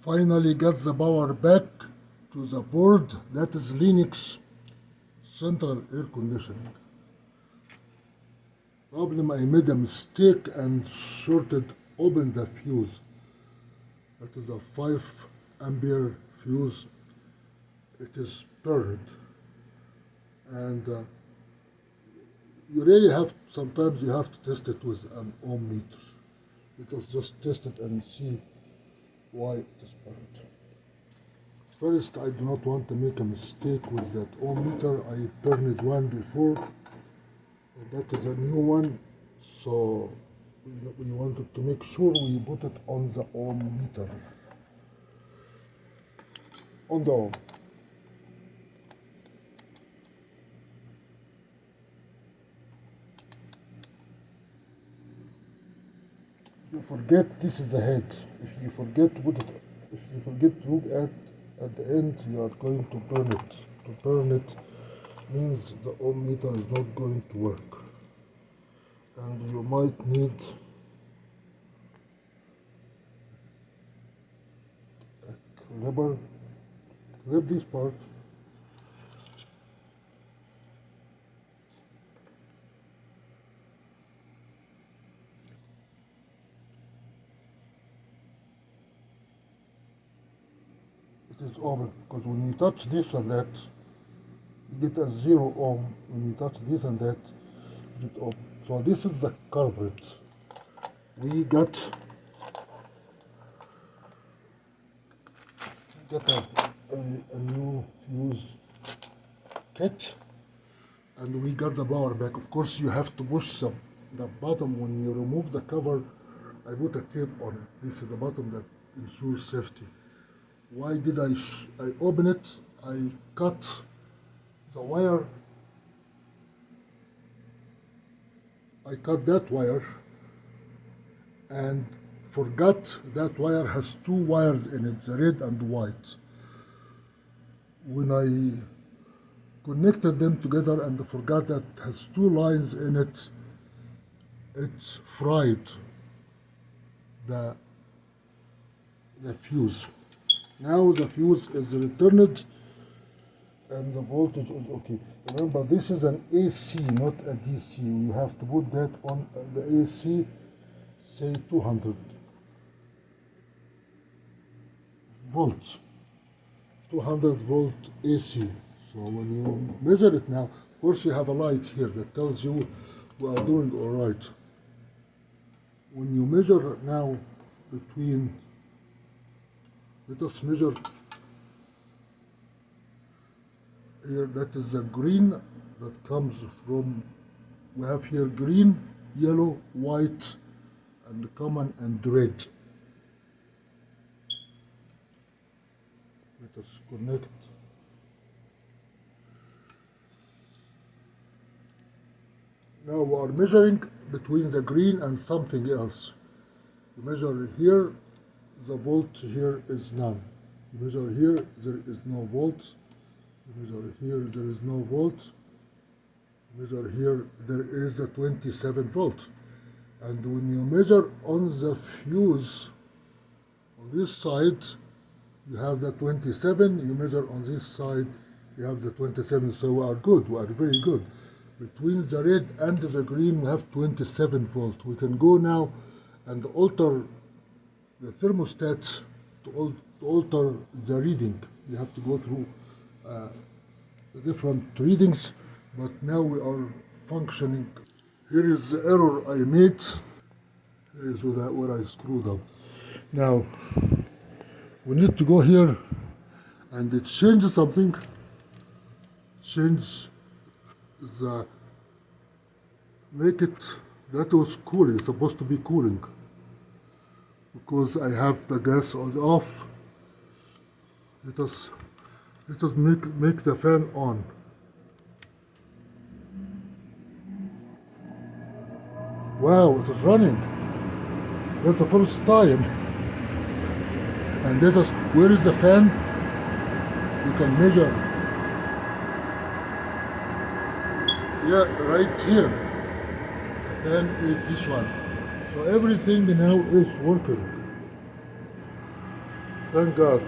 Finally get the power back to the board. That is Lennox central air conditioning. Problem, I made a mistake and shorted open the fuse. That is a 5 ampere fuse. It is burned, and you really have, sometimes you have to test it with an ohm meter. Let us just test it and see why it is burned. First, I do not want to make a mistake with that ohm meter. I burned one before, and that is a new one, so we wanted to make sure we put it on the ohm meter, on the ohm. You forget this is the head. If you forget to put it, if you forget to look at the end, you are going to burn it. To burn it means the ohm meter is not going to work, and you might need a clipper. Clip this part. It is open, because when you touch this and that, you get a 0 ohm. When you touch this and that, you get open. So this is the culprit. We got a new fuse kit, and we got the power back. Of course, you have to push the bottom. When you remove the cover, I put a tape on it. This is the bottom that ensures safety. Why did I open it? I cut the wire. I cut that wire and forgot that wire has two wires in it, the red and white. When I connected them together and forgot that it has two lines in it, it fried the fuse. Now the fuse is returned and the voltage is okay. Remember, this is an AC, not a DC. You have to put that on the AC, say 200 volts. 200 volt AC. So when you measure it now, of course you have a light here that tells you we are doing all right. When you measure now between, let us measure here, that is the green that comes from, we have here green, yellow, white, and common and red. Let us connect. Now we are measuring between the green and something else. You measure here, the volt here is none. You measure here, there is no volt. You measure here, there is no volt. You measure here, there is a 27 volt. And when you measure on the fuse, on this side, you have the 27. You measure on this side, you have the 27. So we are good, we are very good. Between the red and the green, we have 27 volt. We can go now and alter the thermostat to alter the reading. You have to go through the different readings, but now we are functioning. Here is the error I made. Here is where I screwed up. Now we need to go here and it changes something. Change the, make it, that was cooling, it's supposed to be cooling, because I have the gas on off. Let us make the fan on. Wow, it is running. That's the first time. And let us, where is the fan? You can measure. Yeah, right here. The fan is this one. So everything now is working. Thank God.